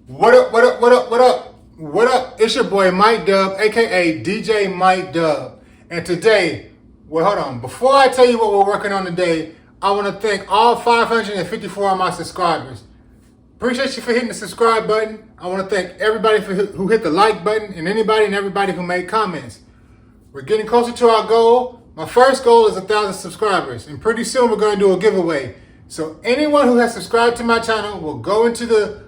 What up, what up, what up, what up? What up? It's your boy MikeDub, aka DJ MikeDub. And today, well, hold on. Before I tell you what we're working on today, I want to thank all 554 of my subscribers. Appreciate you for hitting the subscribe button. I want to thank everybody who hit the like button and anybody and everybody who made comments. We're getting closer to our goal. My first goal is 1,000 subscribers, and pretty soon we're going to do a giveaway. So anyone who has subscribed to my channel will go into the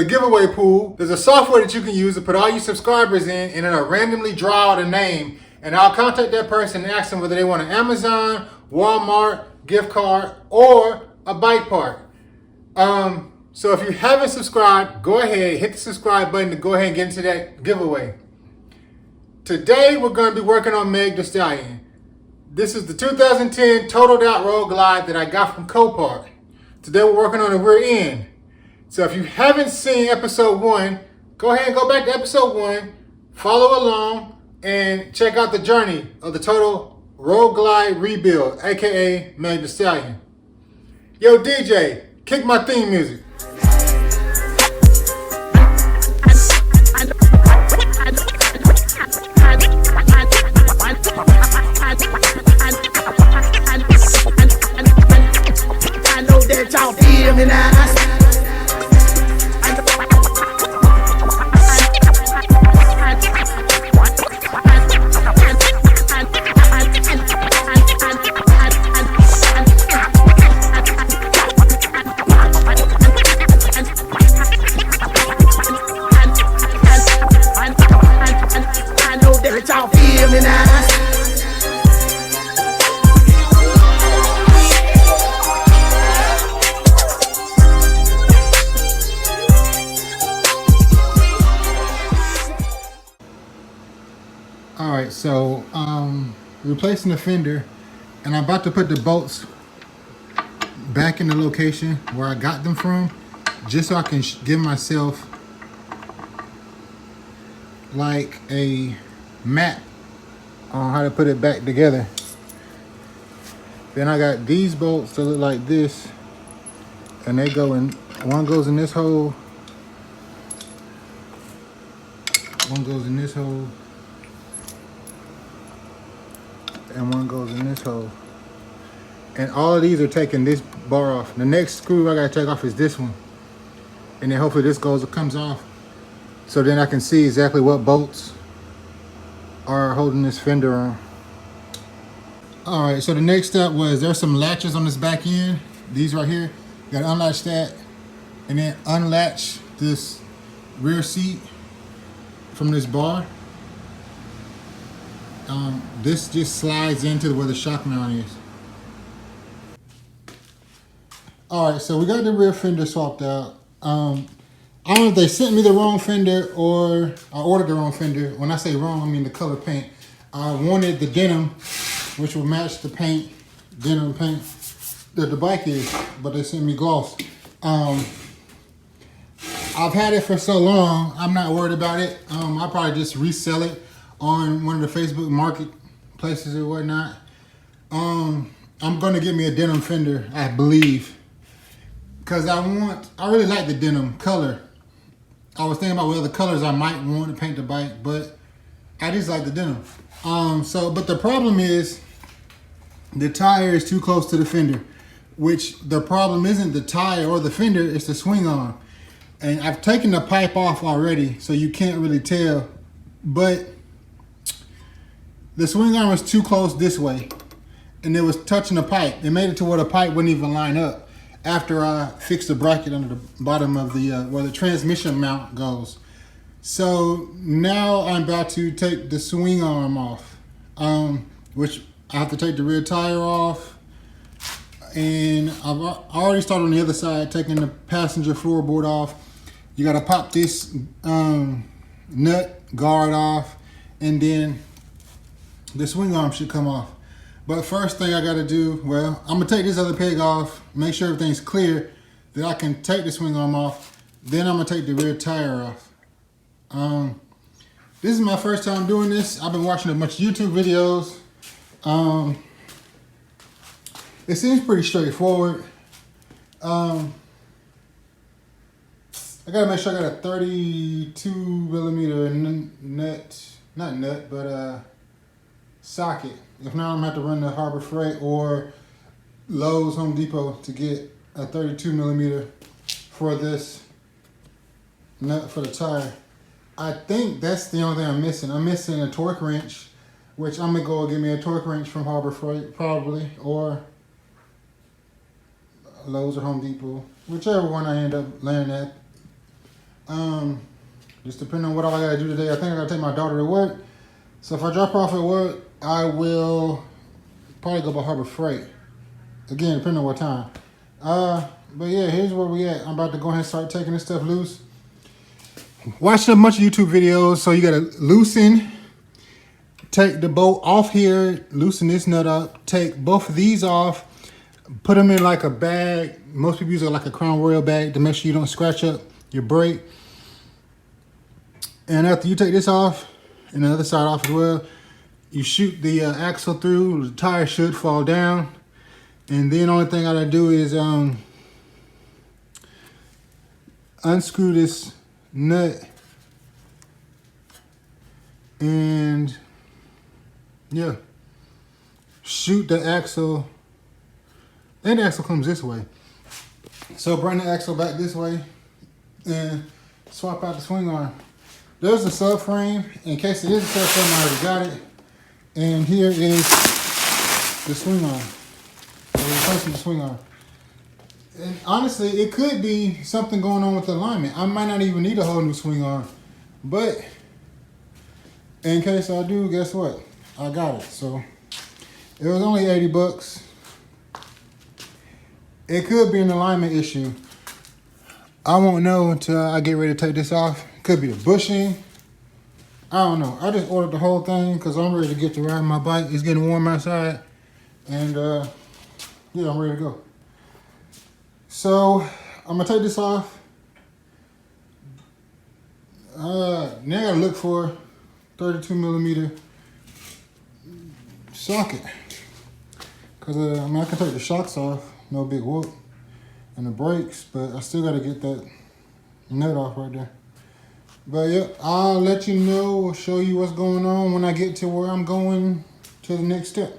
giveaway pool. There's a software that you can use to put all your subscribers in, and it'll randomly draw out a name, and I'll contact that person and ask them whether they want an Amazon, Walmart, gift card, or a bike part. So if you haven't subscribed, go ahead, hit the subscribe button to go ahead and get into that giveaway. Today we're going to be working on Meg The Stallion. This is the 2010 Totaled Out Road Glide that I got from Copart. Today we're working on the rear end. So if you haven't seen episode 1, go ahead and go back to episode 1, follow along, and check out the journey of the Total Road Glide rebuild, aka Meg The Stallion. Yo DJ, kick my theme music. I know that y'all feel me now. Y'all feel me now. All right, so replacing the fender, and I'm about to put the bolts back in the location where I got them from, just so I can give myself like a map on how to put it back together. Then I got these bolts that look like this, and they go in, one goes in this hole, one goes in this hole, and one goes in this hole. And all of these are taking this bar off. The next screw I gotta take off is this one, and then hopefully this comes off, so then I can see exactly what bolts are holding this fender on. All right, so the next step was there's some latches on this back end. These right here, you gotta unlatch that, and then unlatch this rear seat from this bar. This just slides into where the shock mount is. All right, so we got the rear fender swapped out. I don't know if they sent me the wrong fender or I ordered the wrong fender. When I say wrong, I mean the color paint. I wanted the denim, which will match the paint, denim paint that the bike is, but they sent me gloss. I've had it for so long, I'm not worried about it. I'll probably just resell it on one of the Facebook marketplaces or whatnot. I'm gonna get me a denim fender, I believe, because I really like the denim color. I was thinking about what other colors I might want to paint the bike, but I just like the denim. But the problem is the tire is too close to the fender, which the problem isn't the tire or the fender, it's the swing arm. And I've taken the pipe off already, so you can't really tell, but the swing arm was too close this way, and it was touching the pipe. It made it to where the pipe wouldn't even line up after I fixed the bracket under the bottom of the where the transmission mount goes. So now I'm about to take the swing arm off, which I have to take the rear tire off, and I've already started on the other side, taking the passenger floorboard off. You got to pop this nut guard off, and then the swing arm should come off. But first thing I gotta do, well, I'm gonna take this other peg off, make sure everything's clear, that I can take the swing arm off. Then I'm gonna take the rear tire off. This is my first time doing this. I've been watching a bunch of YouTube videos. It seems pretty straightforward. I gotta make sure I got a 32 millimeter not nut, but socket. If not, I'm gonna have to run to Harbor Freight or Lowe's, Home Depot to get a 32 millimeter for this nut for the tire. I think that's the only thing I'm missing. I'm missing a torque wrench, which I'm gonna go get me a torque wrench from Harbor Freight probably, or Lowe's or Home Depot, whichever one I end up landing at. Just depending on what all I gotta do today. I think I gotta take my daughter to work. So if I drop her off at work, I will probably go by Harbor Freight. Again, depending on what time. But yeah, here's where we at. I'm about to go ahead and start taking this stuff loose. Watching a bunch of YouTube videos, so you gotta loosen, take the bolt off here, loosen this nut up, take both of these off, put them in like a bag. Most people use it like a Crown Royal bag to make sure you don't scratch up your brake. And after you take this off, and the other side off as well, you shoot the axle through, the tire should fall down. And then the only thing I gotta do is unscrew this nut, and yeah, shoot the axle. And the axle comes this way, so bring the axle back this way and swap out the swing arm. There's the subframe. In case it is a subframe, I already got it. And here is the swing arm. We're replacing the swing arm. And honestly, it could be something going on with the alignment. I might not even need a whole new swing arm. But in case I do, guess what? I got it. So it was only 80 bucks. It could be an alignment issue. I won't know until I get ready to take this off. Could be the bushing. I don't know. I just ordered the whole thing because I'm ready to get to riding my bike. It's getting warm outside. And yeah, I'm ready to go. So I'm gonna take this off. Now I gotta look for 32 millimeter socket. Cause I mean, I can take the shocks off, no big whoop, and the brakes, but I still gotta get that nut off right there. But yeah, I'll let you know, show you what's going on when I get to where I'm going to the next step.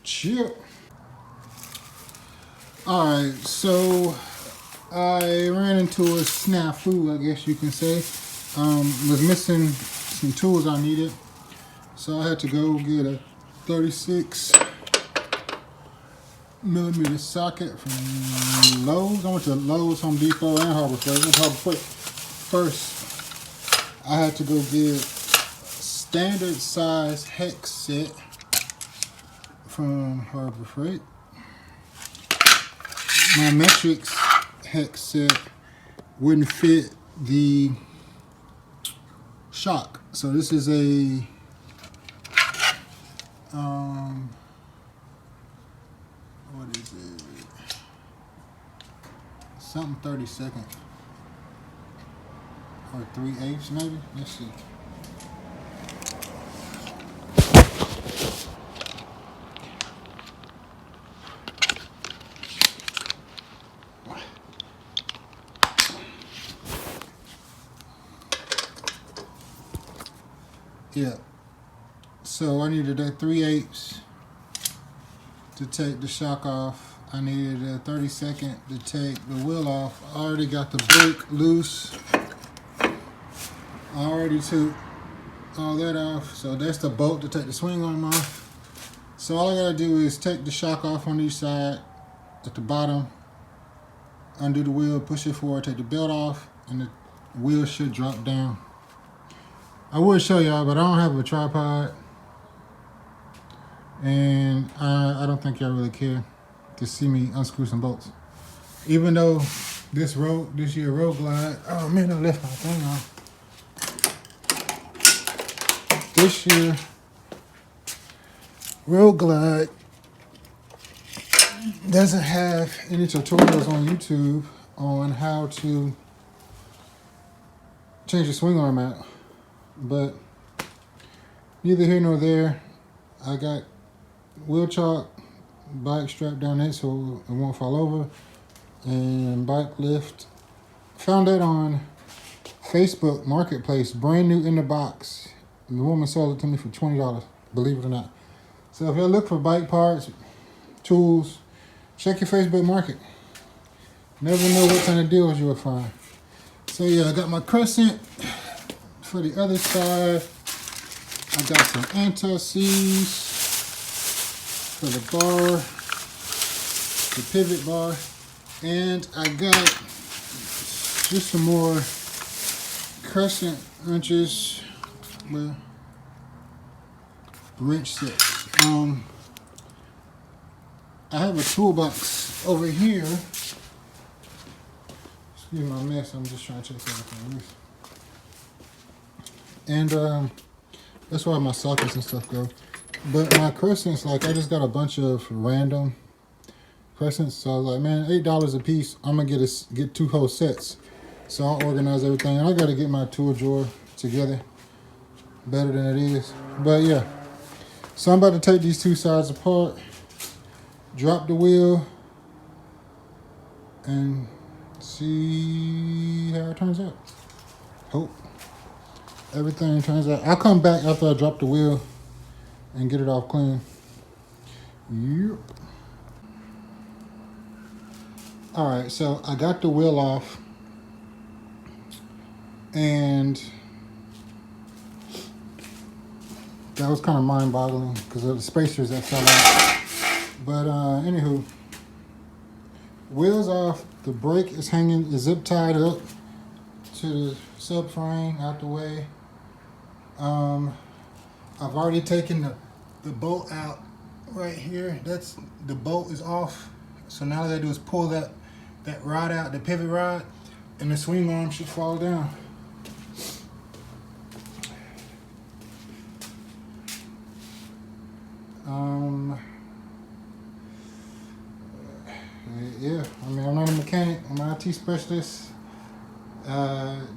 Chill. Alright, so I ran into a snafu, I guess you can say. Was missing some tools I needed. So I had to go get a 36 millimeter socket from Lowe's. I went to Lowe's, Home Depot, and Harbor Freight. First, I had to go get standard size hex set from Harbor Freight. My metrics hex set wouldn't fit the shock. So this is a what is it? Something 32nd or 3/8 maybe. Let's see. Yeah. So I needed a 3/8 to take the shock off. I needed a 32nd to take the wheel off. I already got the brake loose. I already took all that off. So that's the bolt to take the swing arm off. So all I gotta do is take the shock off on each side at the bottom, undo the wheel, push it forward, take the belt off, and the wheel should drop down. I would show y'all, but I don't have a tripod, and I don't think y'all really care to see me unscrew some bolts. Even though this year road glide, oh man, I left my thing off. This year road glide doesn't have any tutorials on YouTube on how to change the swing arm out. But neither here nor there. I got wheel chalk, bike strap down it so it won't fall over, and bike lift. Found that on Facebook Marketplace, brand new in the box. And the woman sold it to me for $20, believe it or not. So if you look for bike parts, tools, check your Facebook Market. Never know what kind of deals you'll find. So yeah, I got my crescent. For the other side, I got some anti-seize for the bar, the pivot bar, and I got just some more crescent wrenches, well, wrench sets. I have a toolbox over here. Excuse my mess, I'm just trying to check everything loose. And that's where my sockets and stuff go. But my crescents, like I just got a bunch of random crescents. So I was like, man, $8 a piece. I'm gonna get 2 whole sets. So I'll organize everything. And I gotta get my tool drawer together better than it is. But yeah. So I'm about to take these 2 sides apart, drop the wheel, and see how it turns out. Hope everything turns out. I'll come back after I drop the wheel and get it off clean. Yep. Alright, so I got the wheel off. And that was kind of mind-boggling because of the spacers that fell out. But anywho, wheels off. The brake is hanging, is zip tied up to the subframe out the way. I've already taken the bolt out right here. The bolt is off. So now all I do is pull that rod out, the pivot rod, and the swing arm should fall down. Yeah, I mean, I'm not a mechanic, I'm an IT specialist.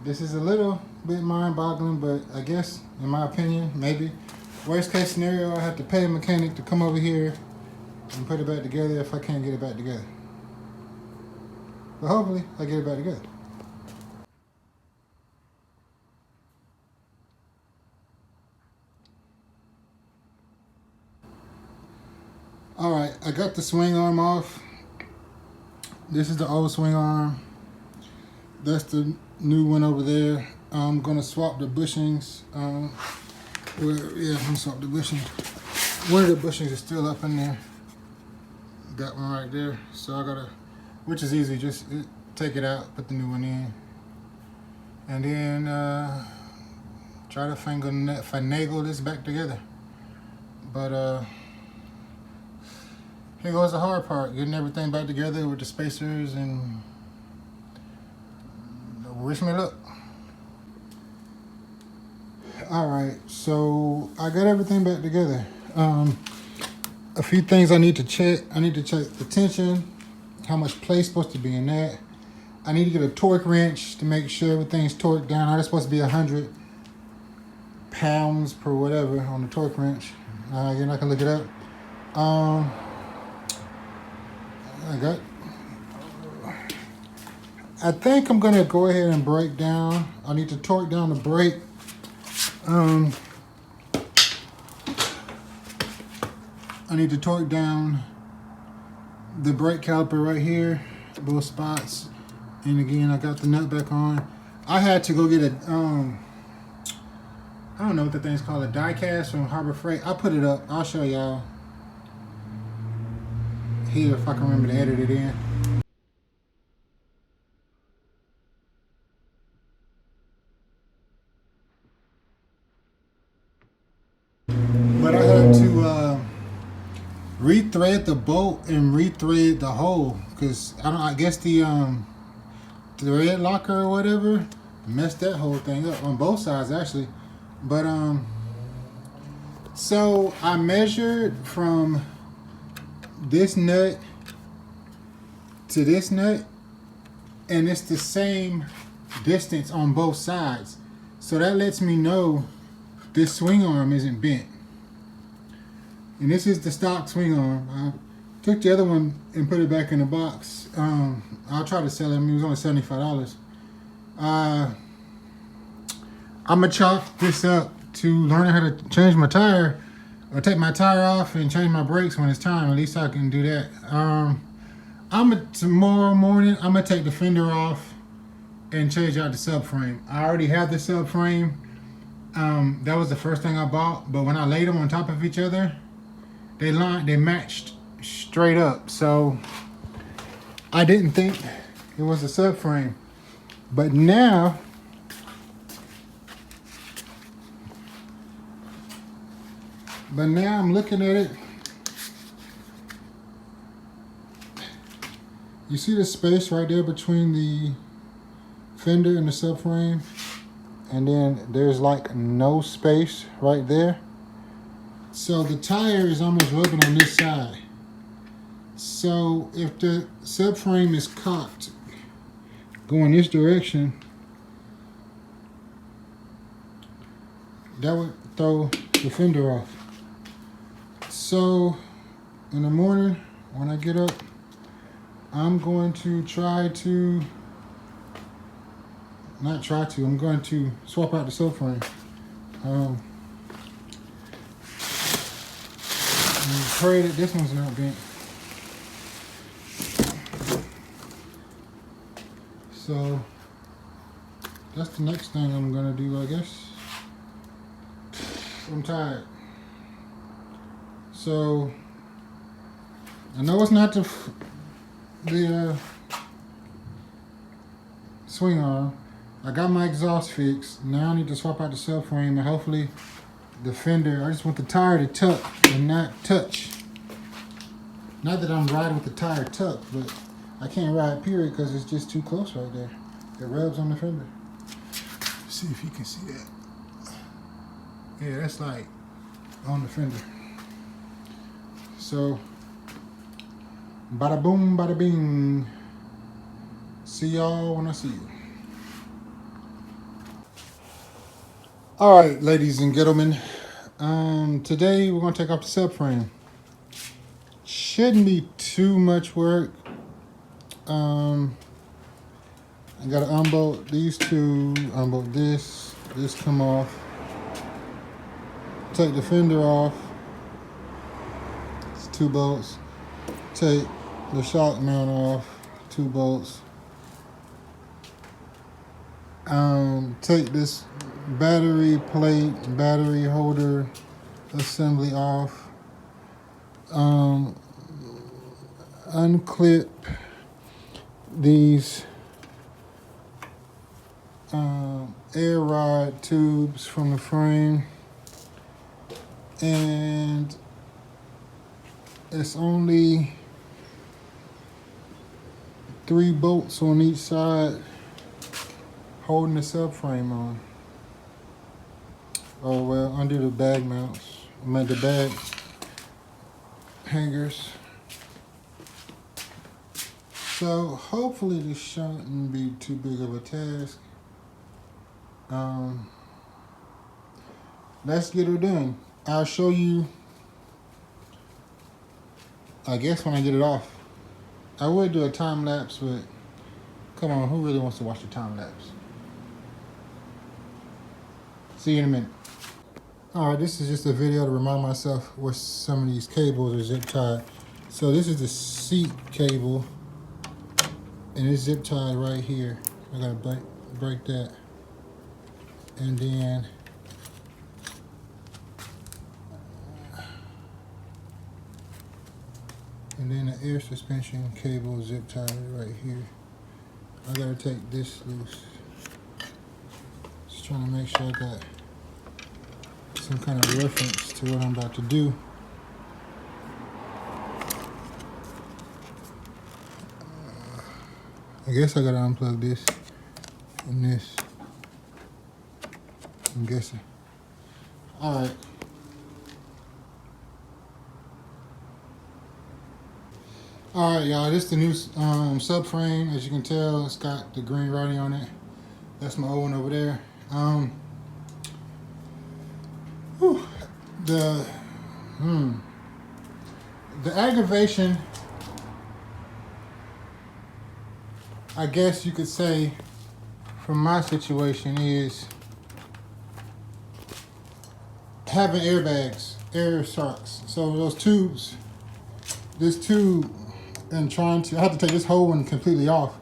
This is a little bit mind-boggling, but I guess, in my opinion, maybe. Worst case scenario, I have to pay a mechanic to come over here and put it back together if I can't get it back together. But hopefully, I get it back together. Alright, I got the swing arm off. This is the old swing arm. That's the new one over there. I'm gonna swap the bushings. I'm gonna swap the bushings. One of the bushings is still up in there. That one right there. So I gotta, which is easy, just take it out, put the new one in. And then try to finagle this back together. But here goes the hard part, getting everything back together with the spacers and wish me luck. Alright, so I got everything back together. A few things I need to check. I need to check the tension, how much play's supposed to be in that. I need to get a torque wrench to make sure everything's torqued down. Now, it's supposed to be 100 pounds per whatever on the torque wrench. Again, I can look it up. I think I'm gonna go ahead and break down. I need to torque down the brake. I need to torque down the brake caliper right here, both spots. And again, I got the nut back on. I had to go get a, I don't know what the thing's called, a die cast from Harbor Freight. I'll put it up. I'll show y'all here if I can remember to edit it in. But I had to rethread the bolt and rethread the hole because I guess the thread locker or whatever messed that whole thing up on both sides actually. But so I measured from this nut to this nut and it's the same distance on both sides. So that lets me know this swing arm isn't bent. And this is the stock swing arm. I took the other one and put it back in the box. I'll try to sell it. I mean, it was only $75. I'm gonna chalk this up to learning how to change my tire, or take my tire off and change my brakes when it's time. At least I can do that. Tomorrow morning, I'm gonna take the fender off and change out the subframe. I already have the subframe. That was the first thing I bought, but when I laid them on top of each other, they matched straight up. So I didn't think it was a subframe, but now I'm looking at it. You see the space right there between the fender and the subframe, and then there's like no space right there. So the tire is almost rubbing on this side. So if the subframe is cocked going this direction, that would throw the fender off. So in the morning when I get up, I'm going to I'm going to swap out the subframe. And pray that this one's not bent. So that's the next thing I'm gonna do, I guess. I'm tired. So I know it's not the swing arm. I got my exhaust fixed. Now I need to swap out the subframe, and hopefully the fender, I just want the tire to tuck and not touch. Not that I'm riding with the tire tucked, but I can't ride period because it's just too close right there. It rubs on the fender. Let's see if you can see that. Yeah, that's like on the fender. So, bada boom, bada bing. See y'all when I see you. All right, ladies and gentlemen. Today we're gonna take off the subframe. Shouldn't be too much work. I gotta unbolt these two, unbolt this come off. Take the fender off. It's 2 bolts. Take the shock mount off, 2 bolts. Take this battery plate, battery holder assembly off. Unclip these air rod tubes from the frame, and it's only 3 bolts on each side holding the subframe on. Oh well, under the bag mounts, the bag hangers. So hopefully this shouldn't be too big of a task. Let's get her done. I'll show you, I guess, when I get it off. I would do a time lapse, but come on, who really wants to watch the time lapse? See you in a minute. All right, this is just a video to remind myself where some of these cables are zip tied. So this is the seat cable, and it's zip tied right here. I gotta break that. And then the air suspension cable is zip tied right here. I gotta take this loose. Just trying to make sure I got some kind of reference to what I'm about to do. I guess I gotta unplug this and this. I'm guessing. All right. All right, y'all. This is the new subframe. As you can tell, it's got the green writing on it. That's my old one over there. The aggravation, I guess you could say, from my situation is having airbags, air shocks. So those tubes, this tube, and I had to take this whole one completely off.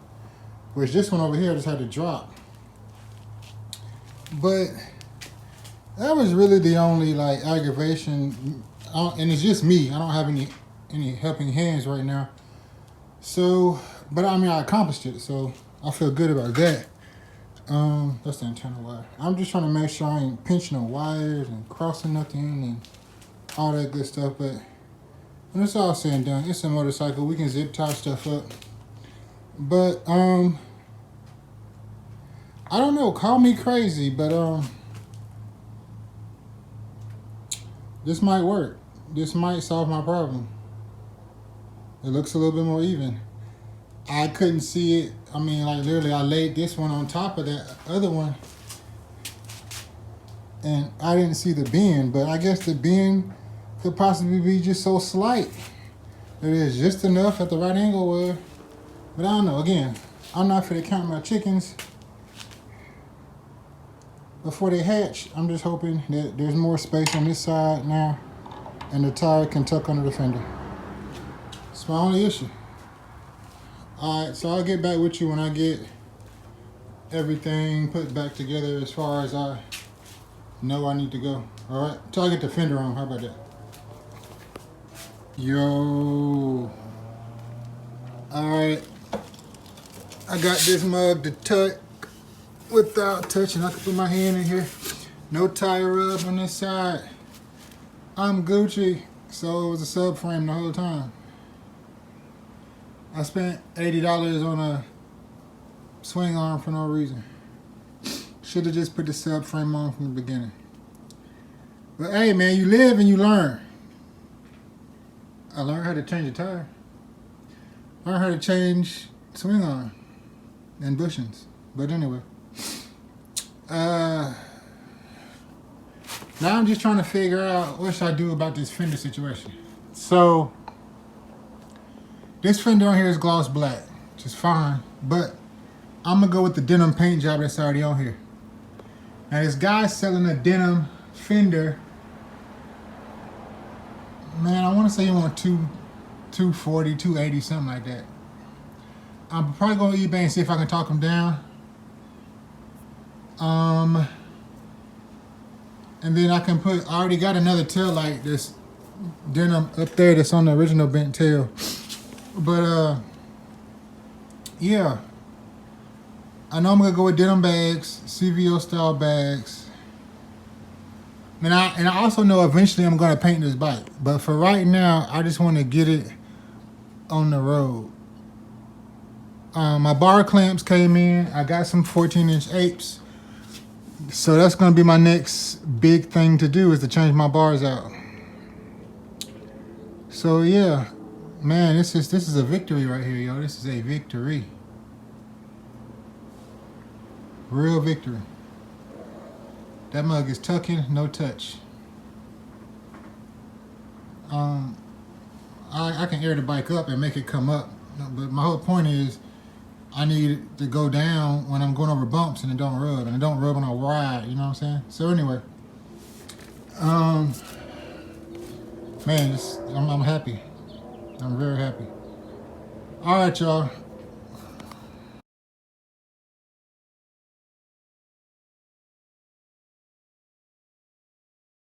Whereas this one over here, I just had to drop. But that was really the only like aggravation, and it's just me. I don't have any helping hands right now. So, but I mean, I accomplished it, so I feel good about that. That's the internal wire. I'm just trying to make sure I ain't pinching no wires and crossing nothing and all that good stuff. But when it's all said and done, it's a motorcycle. We can zip tie stuff up. But I don't know. Call me crazy, but this might work. This might solve my problem. It looks a little bit more even. I couldn't see it. I mean, like literally, I laid this one on top of that other one, and I didn't see the bend. But I guess the bend could possibly be just so slight that it is just enough at the right angle where. But I don't know. Again, I'm not for to count my chickens before they hatch. I'm just hoping that there's more space on this side now, and the tire can tuck under the fender. It's my only issue. Alright, so I'll get back with you when I get everything put back together as far as I know I need to go. Alright, till I get the fender on. How about that? Yo. Alright. I got this mug to tuck without touching. I can put my hand in here. No tire rub on this side. I'm Gucci. So it was a subframe the whole time. I spent $80 on a swing arm for no reason. Should have just put the subframe on from the beginning. But hey, man, you live and you learn. I learned how to change a tire. Learned how to change swing arm and bushings. But anyway. Now I'm just trying to figure out what should I do about this fender situation. So this fender on here is gloss black, which is fine, but I'm gonna go with the denim paint job that's already on here. Now this guy's selling a denim fender. Man, I want to say you want 240, 280, something like that. I'm probably going to eBay and see if I can talk him down. And then I can I already got another tail light, this denim up there that's on the original bent tail. But yeah, I know I'm gonna go with denim bags, CVO style bags. And I also know eventually I'm gonna paint this bike. But for right now, I just want to get it on the road. My bar clamps came in. I got some 14-inch apes. So that's gonna be my next big thing to do, is to change my bars out. So yeah, man, this is a victory right here, yo. This is a victory. Real victory. That mug is tucking, no touch. I can air the bike up and make it come up, but my whole point is I need it to go down when I'm going over bumps and it don't rub, and it don't rub when I ride, you know what I'm saying? So anyway, man, I'm happy. I'm very happy. All right, y'all.